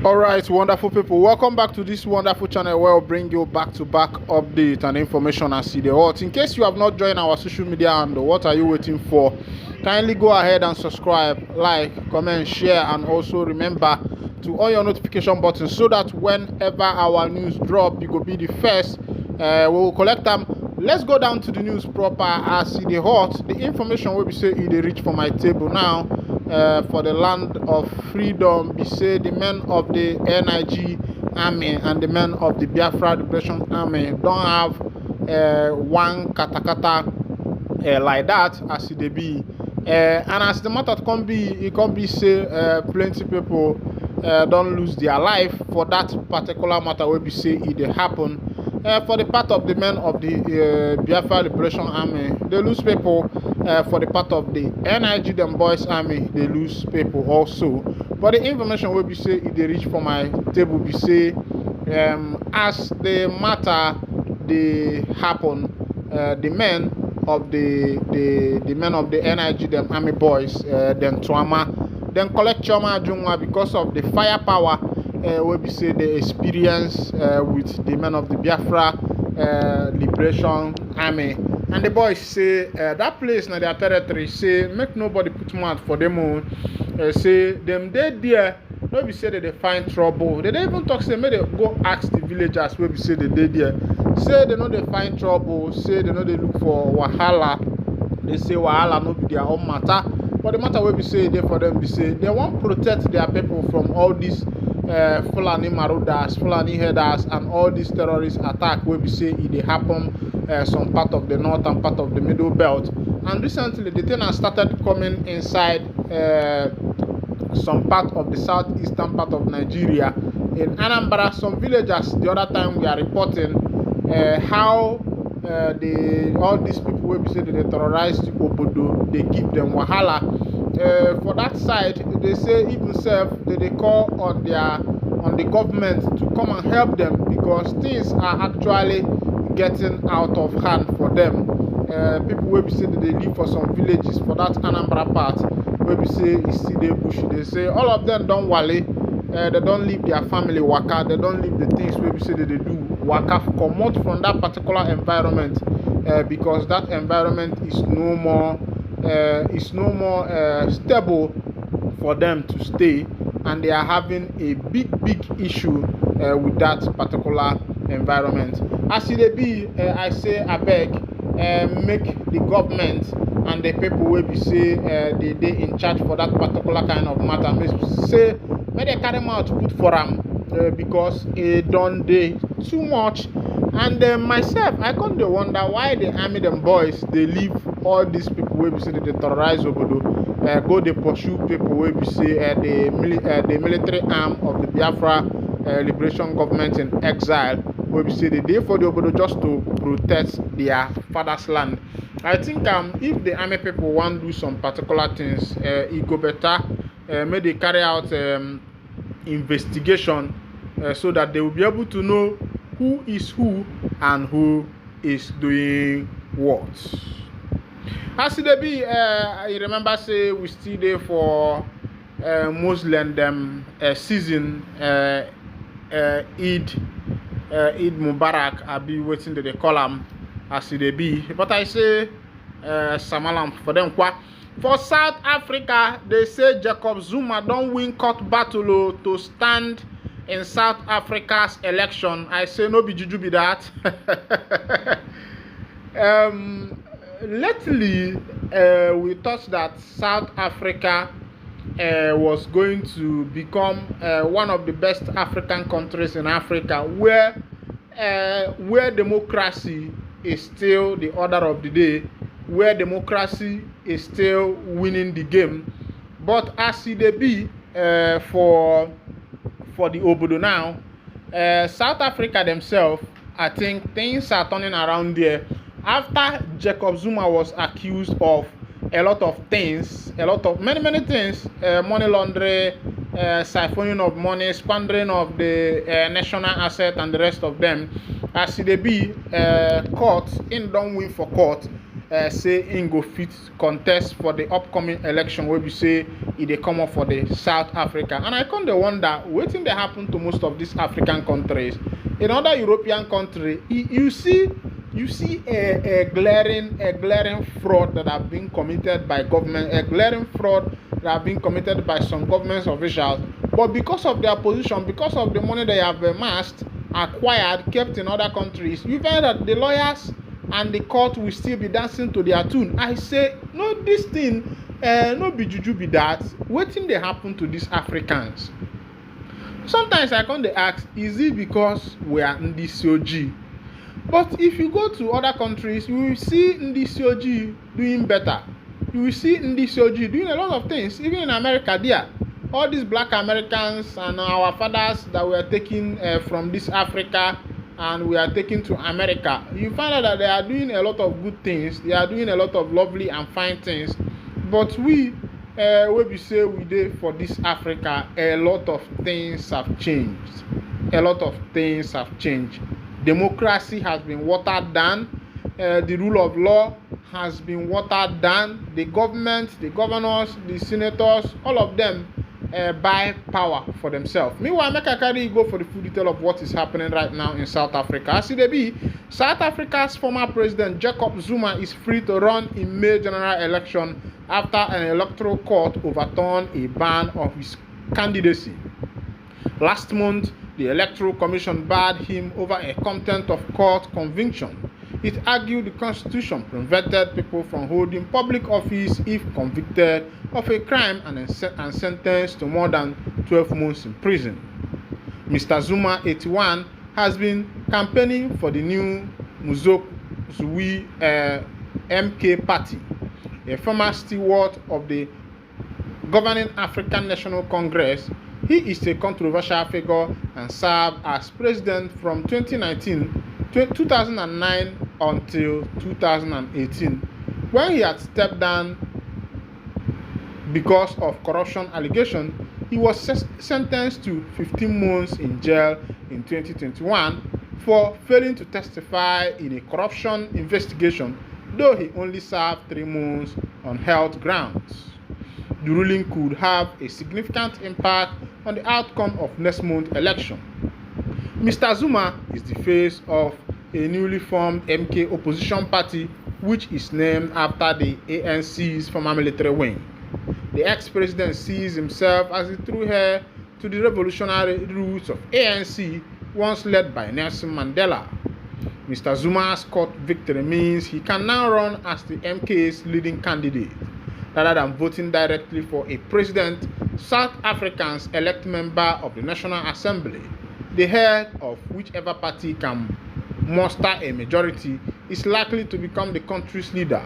All right, wonderful people, welcome back to this wonderful channel where we'll bring you back-to-back update and information as see the hot. In case you have not joined our social media handle, what are you waiting for? Kindly go ahead and subscribe, like, comment, share, and also remember to on your notification button so that whenever our news drop, you will be the first. We will collect them. Let's go down to the news proper as see the hot. The information will be say it reach for my table now. For the land of freedom, be say the men of the NIG army and the men of the BIAFRA Liberation Army don't have one katakata like that as it be. And as the matter it can be say plenty people don't lose their life for that particular matter will be say it happen. For the part of the men of the Biafra Liberation Army, they lose people. For the part of the NIG them boys army, they lose people also. But the information will be say if they reach for my table, be say as the matter they happen, the men of the men of the NIG them army boys, them trauma, then collect trauma because of the firepower. Will be say the experience with the men of the Biafra Liberation Army, and the boys say that place na their territory. Say make nobody put mouth for them own. Say them they there. No be say that they find trouble. They don't even talk. Say make they go ask the villagers where be say they there. Say they know they find trouble. Say they know they look for wahala. They say wahala no be their own matter. But the matter will be say there for them be say they want protect their people from all these Fulani marauders, Fulani headers, and all these terrorist attack will be say it they happen some part of the north and part of the middle belt. And recently the thing has started coming inside some part of the southeastern part of Nigeria. In Anambra, some villagers the other time we are reporting how all these people will be say that they terrorize the Obodo, they give them wahala. For that side, they say even self they call on the government to come and help them because things are actually getting out of hand for them. People will be saying that they live for some villages for that Anambra part. Will be say it's still the bush. They say all of them don't wale. They don't leave their family waka. They don't leave the things we say that they do waka come out from that particular environment because that environment is no more stable for them to stay, and they are having a big issue with that particular environment. As it be, I say I beg, make the government and the people will be say they in charge for that particular kind of matter. Say may they carry them out to put for them because it don't they too much. And myself, I come to wonder why the army them boys they leave all these people will be say they terrorize Obodo, go they pursue people will be say the military arm of the Biafra Liberation Government in exile will be say they for the Obodo just to protect their father's land. I think if the army people want to do some particular things, it go better. May they carry out investigation so that they will be able to know who is who and who is doing what. As it be, I remember say we still there for Muslim them season Eid Mubarak. I be waiting to the column as it be, but I say Samalam for them. For South Africa, they say Jacob Zuma don't win court battle to stand in South Africa's election. I say no be juju be that. Lately, we thought that South Africa was going to become one of the best African countries in Africa, where democracy is still the order of the day, where democracy is still winning the game. But as it be for the Obodo now, South Africa themselves, I think things are turning around there. After Jacob Zuma was accused of a lot of things, many things, money laundering, siphoning of money, squandering of the national asset and the rest of them. As it be, court, in don't win for court. say im go fit contest for the upcoming election wey be say e dey come up for the South Africa. And I come dey wonder wetin dey happen to most of these African countries. In other European countries, you see a glaring fraud that have been committed by government, a glaring fraud that have been committed by some government officials, but because of their position, because of the money they have amassed, acquired, kept in other countries, you find that the lawyers and the court will still be dancing to their tune. I say, no, this thing, no be juju be that. Wetin dey happen to these Africans? Sometimes I come dey ask, is it because we are Ndisi? But if you go to other countries, you will see Ndisi doing better. You will see Ndisi doing a lot of things. Even in America, there, all these black Americans and our fathers that were taken from this Africa and we are taken to America, you find out that they are doing a lot of good things. They are doing a lot of lovely and fine things. But we be say we dey for this Africa, a lot of things have changed. A lot of things have changed. Democracy has been watered down. The rule of law has been watered down. The government, the governors, the senators, all of them buy power for themselves. Meanwhile, make I carry you go for the full detail of what is happening right now in South Africa. As it be, South Africa's former president Jacob Zuma is free to run in May general election after an electoral court overturned a ban on his candidacy. Last month, the Electoral Commission barred him over a contempt of court conviction. It argued the Constitution prevented people from holding public office if convicted of a crime and sentenced to more than 12 months in prison. Mr. Zuma, 81, has been campaigning for the new Muzokuzui MK party, a former steward of the governing African National Congress. He is a controversial figure and served as president from 2009 until 2018, when he had stepped down because of corruption allegations. He was sentenced to 15 months in jail in 2021 for failing to testify in a corruption investigation, though he only served 3 months on health grounds. The ruling could have a significant impact on the outcome of next month's election. Mr. Zuma is the face of a newly formed MK opposition party, which is named after the ANC's former military wing. The ex-president sees himself as the true heir to the revolutionary roots of ANC, once led by Nelson Mandela. Mr. Zuma's court victory means he can now run as the MK's leading candidate. Rather than voting directly for a president, South Africans elect member of the National Assembly. The head of whichever party can muster a majority is likely to become the country's leader,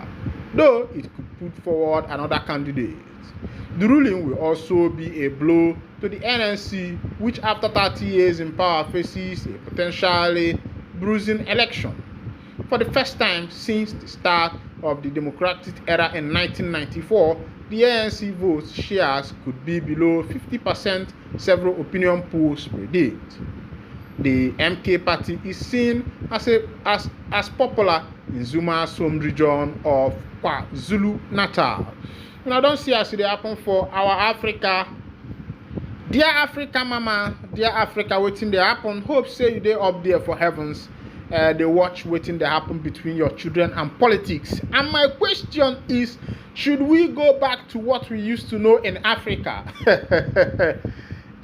though it could put forward another candidate. The ruling will also be a blow to the NNC, which after 30 years in power faces a potentially bruising election. For the first time since the start of the democratic era in 1994, the ANC vote shares could be below 50%, several opinion polls predict. The MK party is seen as popular in Zuma's home region of KwaZulu-Natal. And I don't see as it happen for our Africa. Dear Africa mama, dear Africa, waiting they happen. Hope say you dey up there for heavens. They watch waiting they happen between your children and politics. And my question is, should we go back to what we used to know in Africa?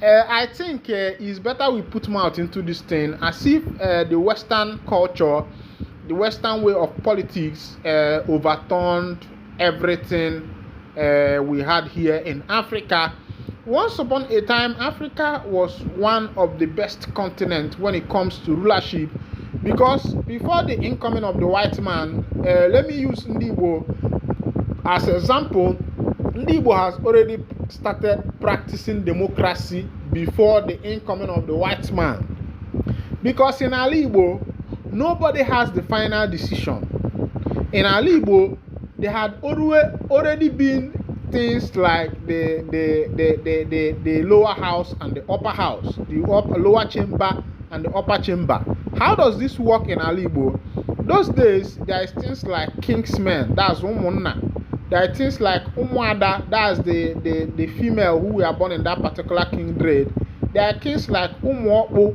I think it's better we put mouth into this thing, as if the Western culture, the Western way of politics overturned everything we had here in Africa. Once upon a time, Africa was one of the best continents when it comes to rulership, because before the incoming of the white man, let me use Ndigbo as an example. Ndigbo has already started practicing democracy before the incoming of the white man, because in Igbo, nobody has the final decision. In Igbo, there had already been things like the lower house and the upper house, the lower chamber and the upper chamber. How does this work in Igbo? Those days, there is things like kingsmen, that's umunna. There are things like umuada, that's the female who were born in that particular kindred. There are things like umuopo,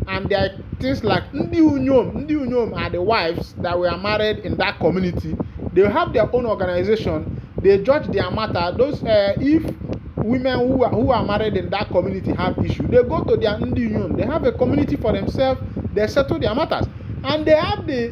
and there are things like ndi unyom. Ndi unyom are the wives that were married in that community. They have their own organization. They judge their matter. Those if women who are married in that community have issue, they go to their ndi unyom. They have a community for themselves. They settle their matters, and they have the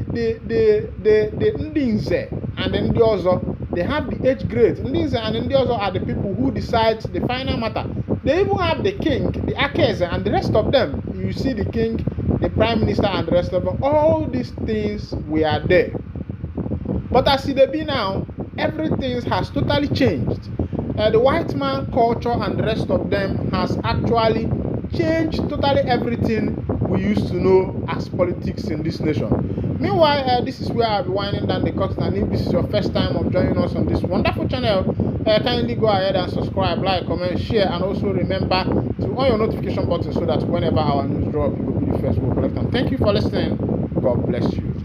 ndinze and the ndiozo. They have the age grades. Ndinze and ndiozo are the people who decide the final matter. They even have the king, the akeze, and the rest of them. You see the king, the prime minister, and the rest of them. All these things were there. But as it be now, everything has totally changed. The white man culture and the rest of them has actually changed totally everything we used to know as politics in this nation. Meanwhile, this is where I'll be winding down the curtain. And if this is your first time of joining us on this wonderful channel, kindly go ahead and subscribe, like, comment, share, and also remember to on your notification button so that whenever our news drop, you will be the first to collect them. Thank you for listening. God bless you.